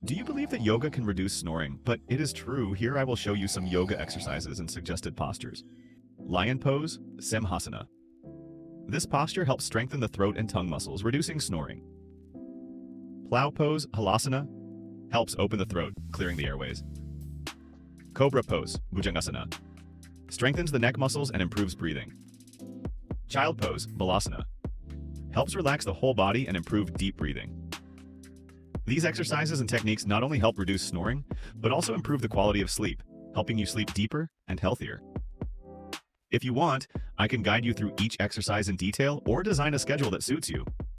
Do you believe that yoga can reduce snoring? But it is true. Here I will show you some yoga exercises and suggested postures. Lion pose, Simhasana. This posture helps strengthen the throat and tongue muscles, reducing snoring. Plow pose, Halasana, helps open the throat, clearing the airways. Cobra pose, Bhujangasana, strengthens the neck muscles and improves breathing. Child pose, Balasana, helps relax the whole body and improve deep breathing. These exercises and techniques not only help reduce snoring, but also improve the quality of sleep, helping you sleep deeper and healthier. If you want, I can guide you through each exercise in detail or design a schedule that suits you.